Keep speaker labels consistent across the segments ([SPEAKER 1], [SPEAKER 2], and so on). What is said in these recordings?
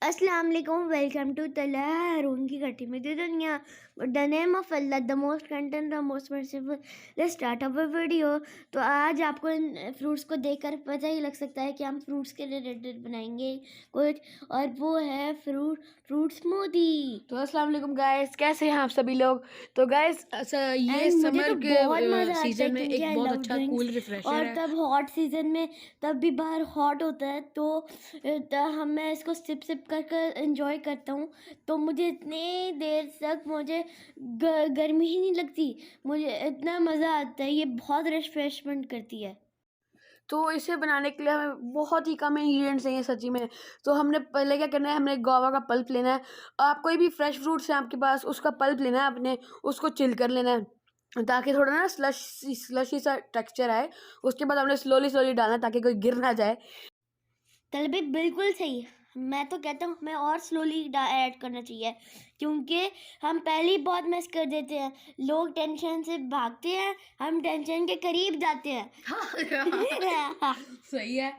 [SPEAKER 1] अस्सलाम वालेकुम, welcome to तला हारून की घटी में दुनिया। The name of Allah, the most content, the most merciful. Let's start our video. तो आज आपको इन फ्रूट्स को देखकर पता ही लग सकता है कि हम फ्रूट्स के रिलेटेड बनाएंगे कुछ, और वो है फ्रूट स्मूदी।
[SPEAKER 2] तो अस्सलाम वालेकुम गाइस, कैसे हैं आप सभी लोग। तो गाइस ये
[SPEAKER 1] एंड मुझे
[SPEAKER 2] समर
[SPEAKER 1] तो
[SPEAKER 2] के
[SPEAKER 1] बहुत मज़ा आता है
[SPEAKER 2] सीजन में
[SPEAKER 1] क्योंकि
[SPEAKER 2] एक
[SPEAKER 1] आई
[SPEAKER 2] बहुत
[SPEAKER 1] लव
[SPEAKER 2] अच्छा
[SPEAKER 1] ड्रिंक्स।
[SPEAKER 2] कूल रिफ्रेशर
[SPEAKER 1] और
[SPEAKER 2] है।
[SPEAKER 1] तब हॉट सीजन में तब भी बाहर हॉट होता है तो मैं इसको सिप सिप कर कर एंजॉय करता हूँ। तो मुझे इतनी देर तक मुझे गर्मी ही नहीं लगती, मुझे इतना मज़ा आता है। ये बहुत रिफ्रेशमेंट करती है।
[SPEAKER 2] तो इसे बनाने के लिए हमें बहुत ही कम इंग्रेडिएंट्स चाहिए सच्ची में। तो हमने पहले क्या करना है, हमने गुआवा का पल्प लेना है। आप कोई भी फ्रेश फ्रूट्स है आपके पास, उसका पल्प लेना है आपने, उसको चिल कर लेना है ताकि थोड़ा ना स्लशी सा टेक्सचर आए। उसके बाद हमने स्लोली स्लोली डालना है ताकि कोई गिर ना जाए।
[SPEAKER 1] तलबी बिल्कुल सही। मैं तो कहता हूँ हमें और स्लोली ऐड करना चाहिए, क्योंकि हम पहले ही बहुत मिस कर देते हैं। लोग टेंशन से भागते हैं, हम टेंशन के करीब जाते हैं।
[SPEAKER 2] सही है।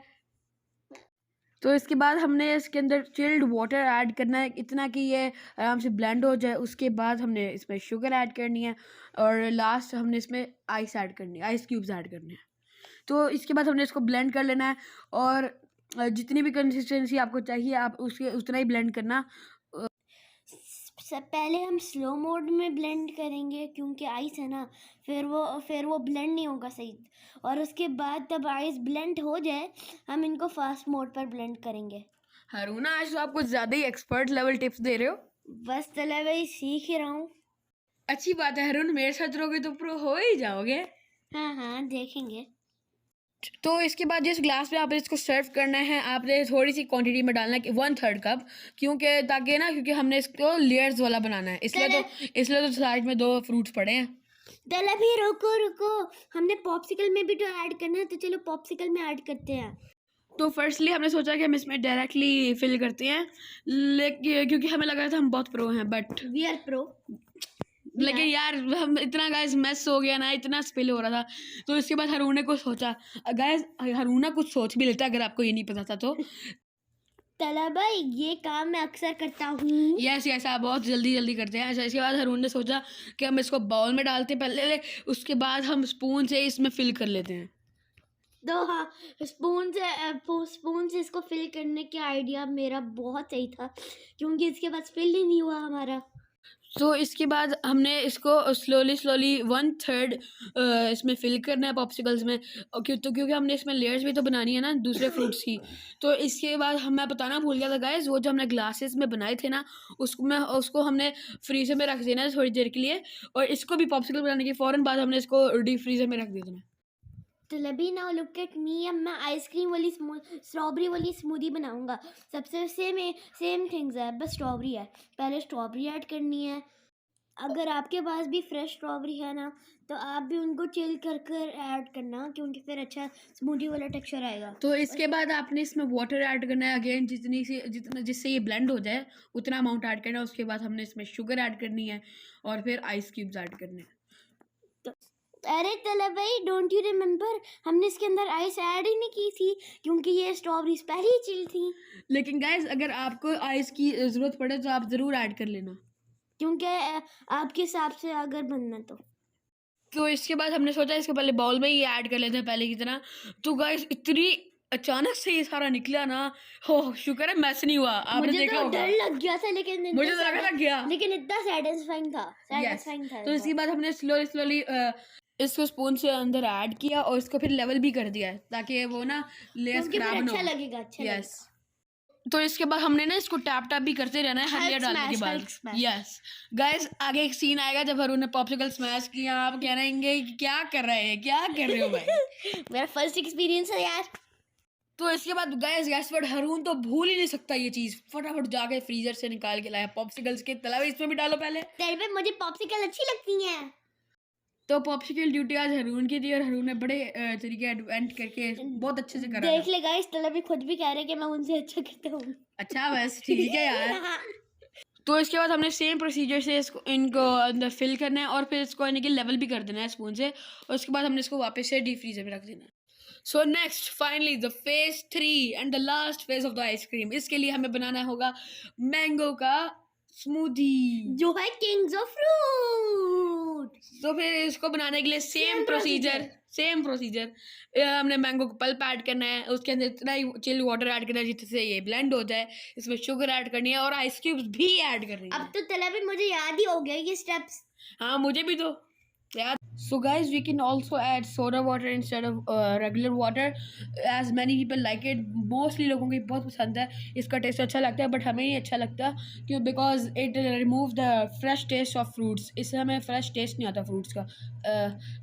[SPEAKER 2] तो इसके बाद हमने इसके अंदर चिल्ड वाटर ऐड करना है, इतना कि ये आराम से ब्लेंड हो जाए। उसके बाद हमने इसमें शुगर ऐड करनी है और लास्ट हमने इसमें आइस ऐड करनी है, आइस क्यूब्स ऐड करने हैं। तो इसके बाद हमने इसको ब्लेंड कर लेना है और जितनी भी कंसिस्टेंसी आपको चाहिए आप उसके उतना ही ब्लेंड करना।
[SPEAKER 1] पहले हम स्लो मोड में ब्लेंड करेंगे क्योंकि आइस है ना, फिर वो ब्लेंड नहीं होगा सही। और उसके बाद तब आइस ब्लेंड हो जाए, हम इनको फास्ट मोड पर ब्लेंड करेंगे।
[SPEAKER 2] हारून, आज तो आप कुछ ज़्यादा ही एक्सपर्ट लेवल टिप्स दे रहे हो।
[SPEAKER 1] बस चला भाई, सीख ही रहा हूँ।
[SPEAKER 2] अच्छी बात है हारून, मेरे साथ रहोगे तो प्रो हो ही जाओगे।
[SPEAKER 1] हाँ हाँ, देखेंगे।
[SPEAKER 2] तो इसके बाद जिस ग्लास में आप इसको सर्व करना है, आपने थोड़ी सी क्वांटिटी में डालना है, 1/3 कप, क्योंकि हमने इसको लेयर्स वाला बनाना है, इसलिए तो साइड में 2 फ्रूट्स पड़े हैं।
[SPEAKER 1] चलो भी रुको रुको, हमने पॉप्सिकल में भी तो ऐड करना है, तो चलो पॉप्सिकल में ऐड करते हैं।
[SPEAKER 2] तो फर्स्टली हमने सोचा कि हम इसमें डायरेक्टली फिल करते हैं, लेकिन क्योंकि हमें लगा था हम बहुत प्रो हैं, बट
[SPEAKER 1] वी आर प्रो।
[SPEAKER 2] लेकिन यार हम इतना गाइस मेस हो गया ना, इतना स्पिल हो रहा था। तो इसके बाद हारून ने कुछ सोचा। गाइस हारून कुछ सोच भी लेता अगर आपको ये नहीं पता था तो।
[SPEAKER 1] तला भाई, ये काम मैं अक्सर करता हूँ।
[SPEAKER 2] यस यस, आप बहुत जल्दी जल्दी करते हैं। अच्छा, इसके बाद हारून ने सोचा कि हम इसको बाउल में डालते हैं पहले, उसके बाद हम स्पून से इसमें फिल कर लेते हैं।
[SPEAKER 1] तो हाँ, स्पून से इसको फिल करने का आइडिया मेरा बहुत सही था, क्योंकि इसके बाद फिल ही नहीं हुआ हमारा।
[SPEAKER 2] तो इसके बाद हमने इसको स्लोली स्लोली 1/3 इसमें फिल करना है पॉप्सिकल्स में। क्योंकि हमने इसमें लेयर्स भी तो बनानी है ना दूसरे फ्रूट्स की। तो इसके बाद मैं बताना भूल गया था गाइस, वो जो हमने ग्लासेस में बनाए थे ना, उसको हमने फ्रीजर में रख देना है थोड़ी देर के लिए। और इसको भी पॉप्सिकल बनाने के फ़ौरन बाद हमने इसको डीप फ्रीजर में रख देना है।
[SPEAKER 1] तो लबी ना, लुक एट मी। अब मैं आइसक्रीम वाली स्ट्रॉबेरी वाली स्मूदी बनाऊंगा। सबसे सेम थिंग्स है, बस स्ट्रॉबेरी है। पहले स्ट्रॉबेरी ऐड करनी है। अगर आपके पास भी फ्रेश स्ट्रॉबेरी है ना, तो आप भी उनको चिल कर कर ऐड करना, क्योंकि फिर अच्छा स्मूदी वाला टेक्सचर आएगा।
[SPEAKER 2] तो इसके बाद आपने इसमें वाटर ऐड करना है अगेन, जिससे ये ब्लेंड हो जाए उतना अमाउंट ऐड करना है। उसके बाद हमने इसमें शुगर ऐड करनी है और फिर आइस क्यूब्स ऐड करने हैं।
[SPEAKER 1] अरे तला भाई, डोंट यू रिमेम्बर, हमने इसके अंदर आइस ऐड ही नहीं की थी, क्योंकि ये स्ट्रॉबेरीज पहले ही चिल थी।
[SPEAKER 2] लेकिन गाइस, अगर आपको आइस की ज़रूरत पड़े तो आप ज़रूर ऐड कर लेना,
[SPEAKER 1] क्योंकि आपके हिसाब से अगर बनना
[SPEAKER 2] तो इसके बाद हमने सोचा इसके पहले बाउल में ही ऐड कर लेते हैं पहले की तरह। तो गाइस, इतनी अचानक से ये सारा निकला ना, हो शुक्र है मैस नहीं हुआ। आपने
[SPEAKER 1] मुझे
[SPEAKER 2] देखा
[SPEAKER 1] तो
[SPEAKER 2] होगा।
[SPEAKER 1] डर लग गया था, लेकिन
[SPEAKER 2] मुझे तो लगा था गया,
[SPEAKER 1] लेकिन इतना सैटिस्फाइंग था,
[SPEAKER 2] यस।
[SPEAKER 1] था।
[SPEAKER 2] तो इसके बाद हमने स्लोली स्लोली इसको स्पून से अंदर ऐड किया और इसको फिर लेवल भी कर दिया ताकि वो ना लेयर्स खराब ना हो।
[SPEAKER 1] अच्छा लगेगा, अच्छा लगेगा।
[SPEAKER 2] यस। तो इसके बाद हमने ना इसको टैप टैप भी करते रहना है हर लेयर डालने के बाद। यस गाइस, आगे एक सीन आएगा जब हारून ने पॉप्सिकल स्मैश किया, आप कह रहेंगे कि क्या कर रहे हैं, क्या कर रहे हो भाई।
[SPEAKER 1] मेरा फर्स्ट एक्सपीरियंस है यार।
[SPEAKER 2] तो इसके बाद गाइस, गैस वर्ड हारून तो भूल ही नहीं सकता ये चीज़। फटाफट जाके फ्रीजर से निकाल के लाया पॉप्सिकल्स के तलावे, इसमें भी डालो पहले।
[SPEAKER 1] तेरे पे मुझे पॉप्सिकल अच्छी लगती हैं।
[SPEAKER 2] तो पॉप्सिकल ड्यूटी आज हारून की थी और हारून ने बड़े तरीके एडवेंट करके बहुत अच्छे से करा।
[SPEAKER 1] देख ले गाइस, तला भी खुद भी कह रहे कि मैं उनसे अच्छा करता हूँ।
[SPEAKER 2] अच्छा, बस ठीक है यार। तो इसके बाद हमने सेम प्रोसीजर से इनको अंदर फिल करना है और फिर इसको इनके लेवल भी कर देना है स्पून से। और उसके बाद हमने इसको वापस से डीप फ्रीजर में रख देना है। So next finally the phase 3 and the last phase of the ice cream, इसके लिए हमें बनाना होगा मैंगो का स्मूदी,
[SPEAKER 1] जो है किंग्स ऑफ फ्रूट।
[SPEAKER 2] तो फिर इसको बनाने के लिए सेम प्रोसीजर हमने मैंगो को पल्प ऐड करना है, उसके अंदर इतना ही चिल वाटर ऐड करना है जिससे ये ब्लेंड हो जाए, इसमें शुगर ऐड करनी है और आइस क्यूब्स भी ऐड करनी है।
[SPEAKER 1] अब तो तलबी मुझे याद ही हो गया ये स्टेप्स।
[SPEAKER 2] हाँ मुझे भी तो याद। So guys, we can also add soda water instead of regular water as many people like it. Mostly लोगों को बहुत पसंद है, इसका टेस्ट अच्छा लगता है, बट हमें नहीं अच्छा लगता क्यों, because it remove the fresh taste of fruits, इससे हमें फ्रेश टेस्ट नहीं आता फ्रूट्स का।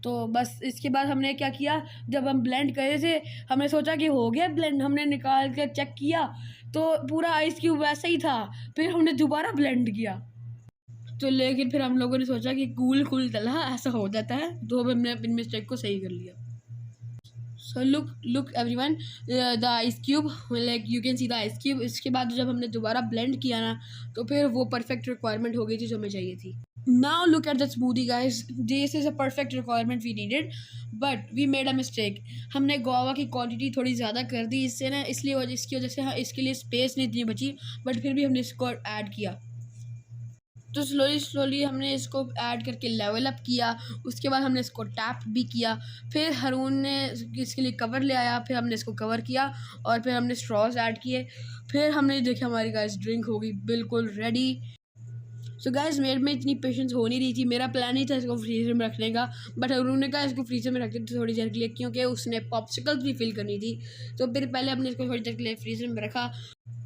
[SPEAKER 2] तो बस इसके बाद हमने क्या किया, जब हम ब्लेंड कर रहे थे हमने सोचा कि हो गया ब्लेंड, हमने निकाल कर चेक किया तो पूरा आइस क्यूब वैसा ही था, फिर हमने दोबारा ब्लेंड किया तो लेकिन फिर हम लोगों ने सोचा कि कूल तला ऐसा हो जाता है, तो हमने अपनी मिस्टेक को सही कर लिया। So look everyone, the ice cube, like you can see the ice cube. इसके बाद जब हमने दोबारा ब्लेंड किया ना तो फिर वो परफेक्ट रिक्वायरमेंट हो गई थी जो हमें चाहिए थी। Now look at the smoothie guys, this is a perfect requirement we needed, but we made a mistake. हमने गुआवा की क्वांटिटी थोड़ी ज़्यादा कर दी, इससे ना इसकी वजह से इसके लिए स्पेस नहीं इतनी बची, बट फिर भी हमने इसको ऐड किया। तो स्लोली हमने इसको ऐड करके लेवल अप किया, उसके बाद हमने इसको टैप भी किया, फिर हारून ने इसके लिए कवर ले आया, फिर हमने इसको कवर किया और फिर हमने स्ट्रॉज ऐड किए, फिर हमने देखा हमारी गाइस ड्रिंक हो गई बिल्कुल रेडी। सो गाइस मेरे में इतनी पेशेंस हो नहीं रही थी, मेरा प्लान ही था इसको फ्रीज़र में रखने का, बट हारून ने कहा इसको फ्रीज़र में रखते थे थोड़ी देर के लिए क्योंकि उसने पॉप्सिकल्स भी फिल करनी थी, तो फिर पहले हमने इसको थोड़ी देर के लिए फ्रीज़र में रखा।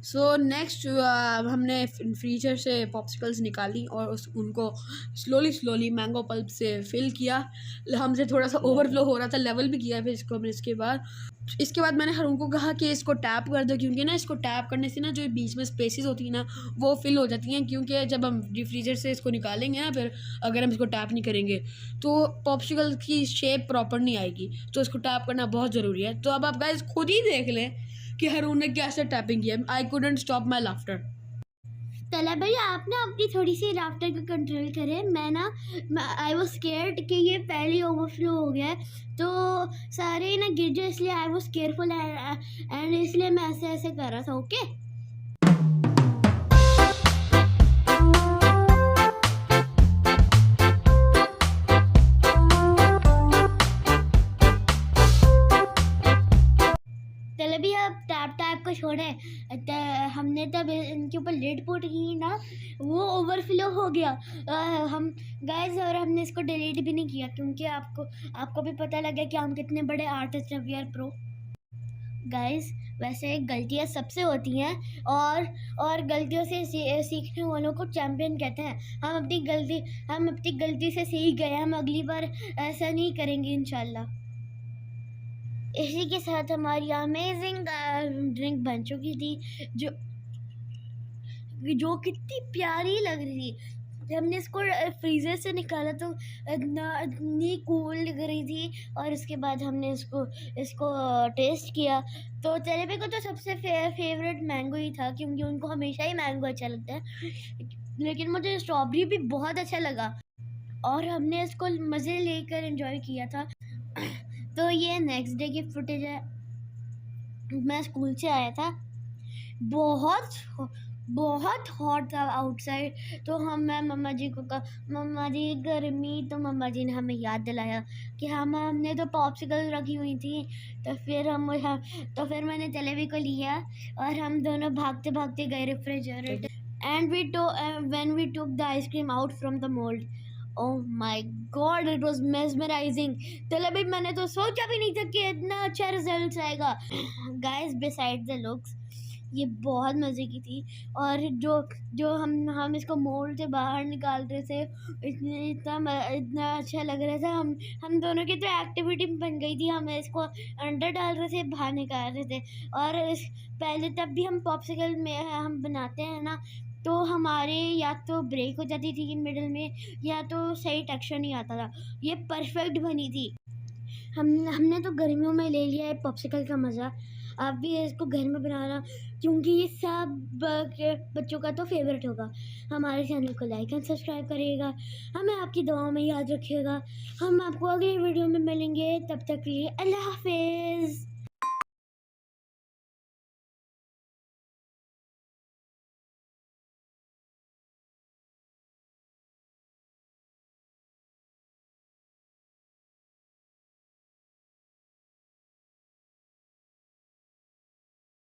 [SPEAKER 2] सो नेक्स्ट हमने फ्रीजर से पॉप्सिकल्स निकाली और उनको स्लोली मैंगो पल्प से फिल किया, हमसे थोड़ा सा ओवरफ्लो हो रहा था, लेवल भी किया फिर इसको हमने। इसके बाद मैंने हरून को कहा कि इसको टैप कर दो, क्योंकि ना इसको टैप करने से ना जो बीच में स्पेसेस होती हैं ना वो फिल हो जाती हैं, क्योंकि जब हम फ्रीजर से इसको निकालेंगे ना फिर अगर हम इसको टैप नहीं करेंगे तो पॉप्सिकल की शेप प्रॉपर नहीं आएगी, तो इसको टैप करना बहुत ज़रूरी है। तो अब आप गाइस खुद ही देख लें कि हारून ने कैसे टैपिंग किया। I couldn't stop my laughter.
[SPEAKER 1] तला भाई आप ना अपनी थोड़ी सी लाफ्टर को कंट्रोल करें, मैं आई वाज स्केयर्ड कि ये पहले ओवरफ्लो हो गया है तो सारे ना गिर जाए, इसलिए आई वाज केयरफुल एंड इसलिए मैं ऐसे कर रहा था। ओके भी अब टैप को छोड़े, हमने तब इनके ऊपर लिड पुट की ना वो ओवरफ्लो हो गया। हम गाइस और हमने इसको डिलीट भी नहीं किया क्योंकि आपको भी पता लगा कि हम कितने बड़े आर्टिस्ट हैं, वी आर प्रो गाइस। वैसे गलतियां सबसे होती हैं और गलतियों से सीखने वालों को चैम्पियन कहते हैं। हम अपनी गलती से सीख गए, हम अगली बार ऐसा नहीं करेंगे इंशाल्लाह। इसी के साथ हमारी अमेजिंग ड्रिंक बन चुकी थी जो कितनी प्यारी लग रही थी। हमने इसको फ्रीज़र से निकाला तो इतनी कूल लग रही थी, और उसके बाद हमने इसको टेस्ट किया तो तेरे को तो सबसे फेवरेट मैंगो ही था क्योंकि उनको हमेशा ही मैंगो अच्छा लगता है, लेकिन मुझे स्ट्रॉबेरी भी बहुत अच्छा लगा और हमने इसको मज़े लेकर एंजॉय किया था। तो ये नेक्स्ट डे की फुटेज है। मैं स्कूल से आया था, बहुत हॉट था आउटसाइड, तो मैं मम्मा जी को कहा मम्मा जी गर्मी, तो मम्मा जी ने हमें याद दिलाया कि हमने तो पॉप्सिकल रखी हुई थी, तो फिर मैंने जलेबी को लिया और हम दोनों भागते भागते गए refrigerator and when we took the ice cream out from the mould, oh my God it was mesmerising. तभी मैंने तो सोचा भी नहीं था कि इतना अच्छा रिजल्ट आएगा। गाइस बिसाइड द लुक्स ये बहुत मज़े की थी, और जो हम इसको मोल्ड से बाहर निकाल रहे थे इतना अच्छा लग रहा था। हम दोनों की तो एक्टिविटी बन गई थी, हम इसको अंदर डाल रहे थे बाहर निकाल रहे थे, और पहले तब भी हम पॉप्सिकल में हम बनाते हैं ना तो हमारे या तो ब्रेक हो जाती थी मिडिल में या तो सही टेक्सचर नहीं आता था। ये परफेक्ट बनी थी। हमने तो गर्मियों में ले लिया है पॉप्सिकल का मज़ा। आप भी इसको घर में बनाना, क्योंकि ये सब के बच्चों का तो फेवरेट होगा। हमारे चैनल को लाइक एंड सब्सक्राइब करिएगा, हमें आपकी दुआओं में याद रखिएगा। हम आपको अगली वीडियो में मिलेंगे, तब तक के लिए अल्लाह हाफिज़।